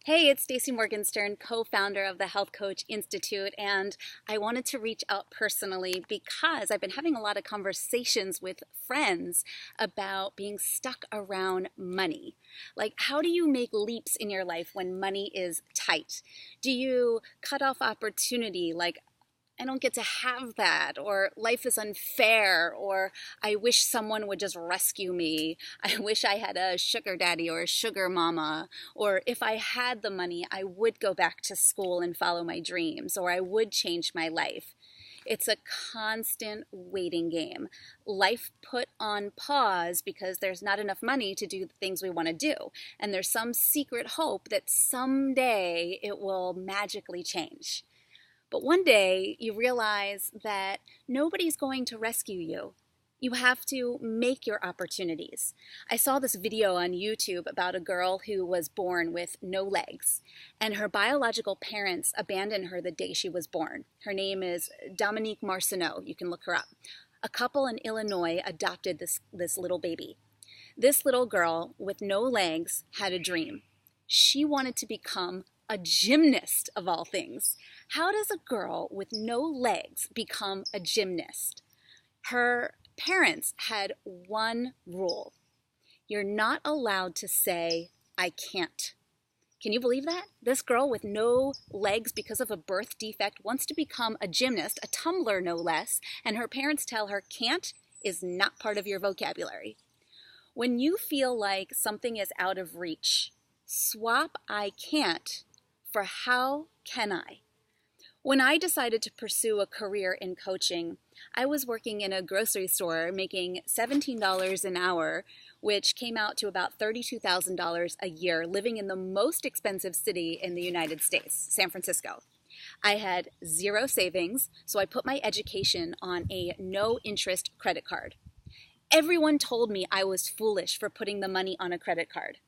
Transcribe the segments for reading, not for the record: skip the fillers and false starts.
Hey, it's Stacey Morgenstern, co-founder of the Health Coach Institute, and I wanted to reach out personally because I've been having a lot of conversations with friends about being stuck around money. Like, how do you make leaps in your life when money is tight? Do you cut off opportunity? Like, I don't get to have that, or life is unfair, or I wish someone would just rescue me. I wish I had a sugar daddy or a sugar mama, or if I had the money, I would go back to school and follow my dreams, or I would change my life. It's a constant waiting game. Life put on pause because there's not enough money to do the things we want to do. And there's some secret hope that someday it will magically change. But one day you realize that nobody's going to rescue you. You have to make your opportunities. I saw this video on YouTube about a girl who was born with no legs, and her biological parents abandoned her the day she was born. Her name is Dominique Marcineau. You can look her up. A couple in Illinois adopted this little baby. This little girl with no legs had a dream. She wanted to become a gymnast of all things. How does a girl with no legs become a gymnast? Her parents had one rule. You're not allowed to say, I can't. Can you believe that? This girl with no legs because of a birth defect wants to become a gymnast, a tumbler no less, and her parents tell her can't is not part of your vocabulary. When you feel like something is out of reach, swap I can't for how can I? When I decided to pursue a career in coaching, I was working in a grocery store making $17 an hour, which came out to about $32,000 a year, living in the most expensive city in the United States, San Francisco. I had zero savings, so I put my education on a no-interest credit card. Everyone told me I was foolish for putting the money on a credit card.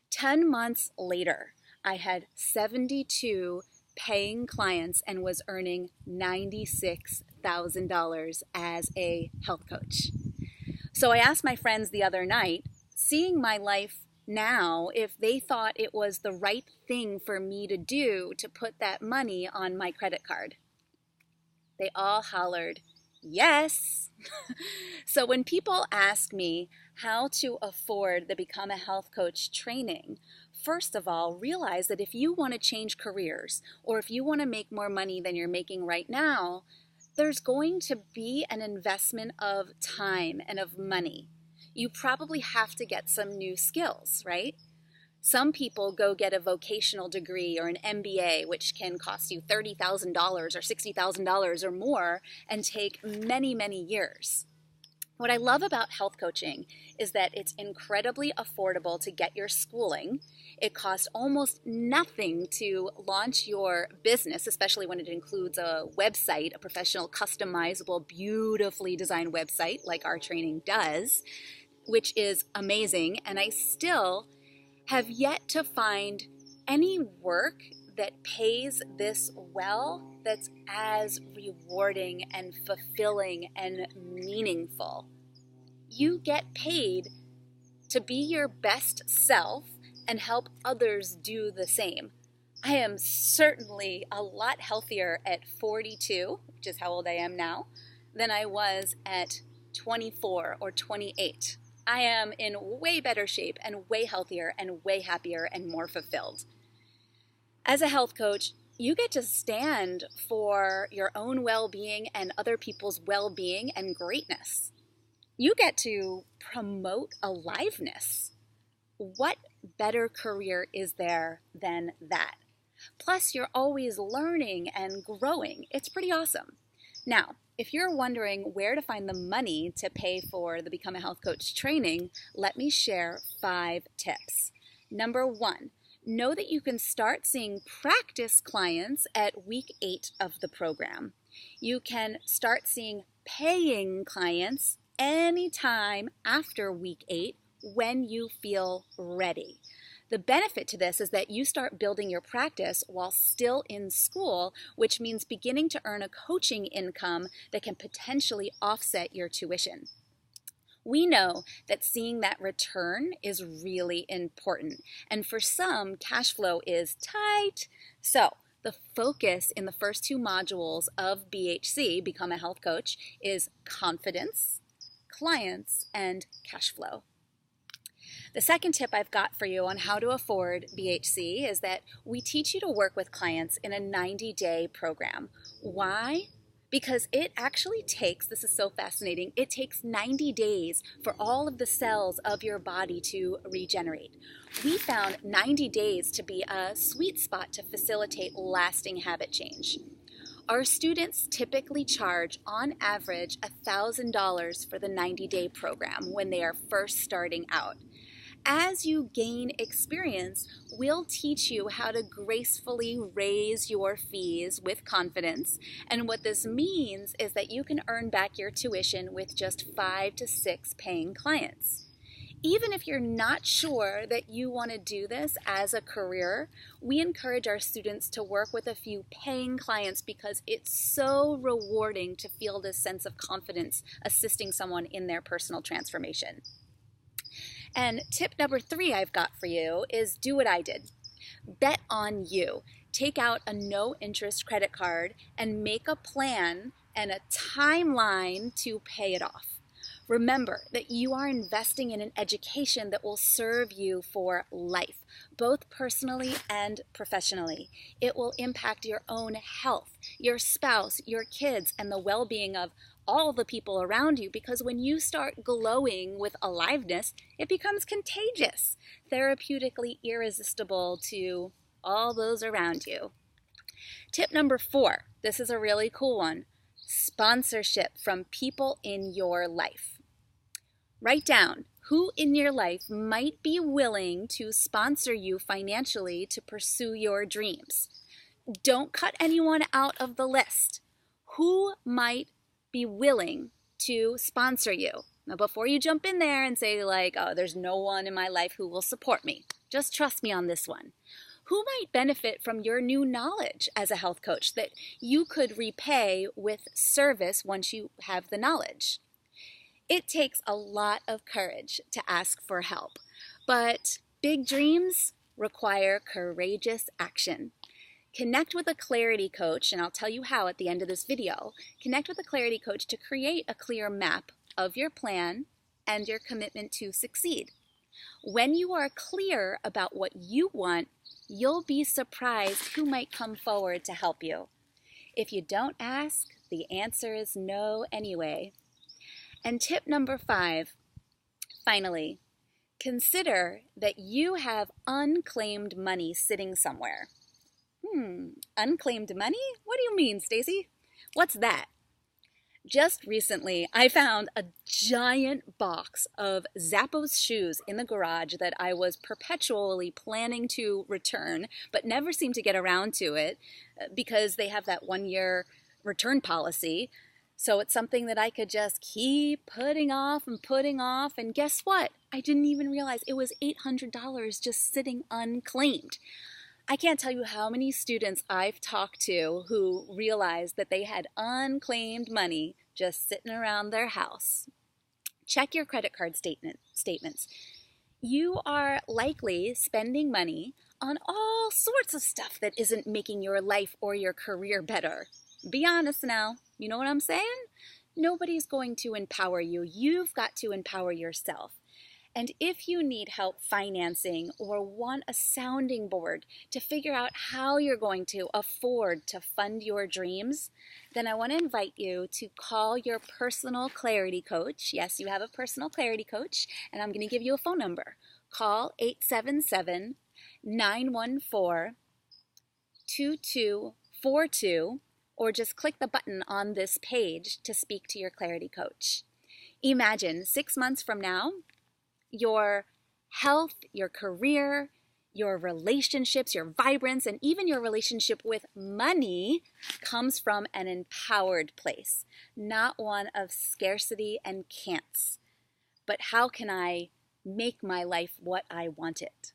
10 months later, I had 72 paying clients and was earning $96,000 as a health coach. So I asked my friends the other night, seeing my life now, if they thought it was the right thing for me to do to put that money on my credit card. They all hollered, yes. So when people ask me how to afford the Become a Health Coach training, first of all, realize that if you want to change careers or if you want to make more money than you're making right now, there's going to be an investment of time and of money. You probably have to get some new skills, right? Some people go get a vocational degree or an MBA, which can cost you $30,000 or $60,000 or more and take many, many years. What I love about health coaching is that it's incredibly affordable to get your schooling. It costs almost nothing to launch your business, especially when it includes a website, a professional, customizable, beautifully designed website like our training does, which is amazing. And I still have yet to find any work that pays this well that's as rewarding and fulfilling and meaningful. You get paid to be your best self and help others do the same. I am certainly a lot healthier at 42, which is how old I am now, than I was at 24 or 28. I am in way better shape and way healthier and way happier and more fulfilled. As a health coach, you get to stand for your own well-being and other people's well-being and greatness. You get to promote aliveness. What better career is there than that? Plus, you're always learning and growing. It's pretty awesome. Now, if you're wondering where to find the money to pay for the Become a Health Coach training, let me share 5 tips. Number 1, know that you can start seeing practice clients at week 8 of the program. You can start seeing paying clients anytime after week 8 when you feel ready. The benefit to this is that you start building your practice while still in school, which means beginning to earn a coaching income that can potentially offset your tuition. We know that seeing that return is really important. And for some, cash flow is tight. So the focus in the first two modules of BHC, Become a Health Coach, is confidence, clients, and cash flow. The second tip I've got for you on how to afford BHC is that we teach you to work with clients in a 90-day program. Why? Because it actually takes, this is so fascinating, it takes 90 days for all of the cells of your body to regenerate. We found 90 days to be a sweet spot to facilitate lasting habit change. Our students typically charge, on average, $1,000 for the 90-day program when they are first starting out. As you gain experience, we'll teach you how to gracefully raise your fees with confidence. And what this means is that you can earn back your tuition with just 5 to 6 paying clients. Even if you're not sure that you want to do this as a career, we encourage our students to work with a few paying clients because it's so rewarding to feel this sense of confidence assisting someone in their personal transformation. And tip number 3 I've got for you is do what I did. Bet on you. Take out a no-interest credit card and make a plan and a timeline to pay it off. Remember that you are investing in an education that will serve you for life, both personally and professionally. It will impact your own health, your spouse, your kids, and the well-being of all the people around you, because when you start glowing with aliveness, it becomes contagious, therapeutically irresistible to all those around you. Tip number 4, this is a really cool one, sponsorship from people in your life. Write down who in your life might be willing to sponsor you financially to pursue your dreams. Don't cut anyone out of the list. Who might be willing to sponsor you? Now, before you jump in there and say like, oh, there's no one in my life who will support me, just trust me on this one. Who might benefit from your new knowledge as a health coach that you could repay with service once you have the knowledge? It takes a lot of courage to ask for help, but big dreams require courageous action. Connect with a clarity coach, and I'll tell you how at the end of this video. Connect with a clarity coach to create a clear map of your plan and your commitment to succeed. When you are clear about what you want, you'll be surprised who might come forward to help you. If you don't ask, the answer is no anyway. And tip number 5, finally, consider that you have unclaimed money sitting somewhere. Unclaimed money? What do you mean, Stacy? What's that? Just recently, I found a giant box of Zappos shoes in the garage that I was perpetually planning to return, but never seemed to get around to it because they have that 1-year return policy. So it's something that I could just keep putting off, and guess what? I didn't even realize it was $800 just sitting unclaimed. I can't tell you how many students I've talked to who realized that they had unclaimed money just sitting around their house. Check your credit card statements. You are likely spending money on all sorts of stuff that isn't making your life or your career better. Be honest now. You know what I'm saying? Nobody's going to empower you. You've got to empower yourself. And if you need help financing or want a sounding board to figure out how you're going to afford to fund your dreams, then I want to invite you to call your personal clarity coach. Yes, you have a personal clarity coach, and I'm going to give you a phone number. Call 877-914-2242, or just click the button on this page to speak to your clarity coach. Imagine 6 months from now, your health, your career, your relationships, your vibrance, and even your relationship with money comes from an empowered place, not one of scarcity and can'ts. But how can I make my life what I want it?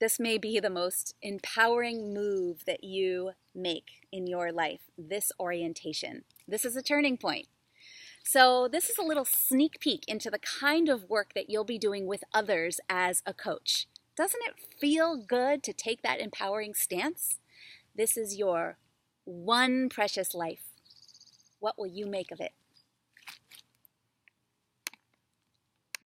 This may be the most empowering move that you make in your life, this orientation. This is a turning point. So this is a little sneak peek into the kind of work that you'll be doing with others as a coach. Doesn't it feel good to take that empowering stance? This is your one precious life. What will you make of it?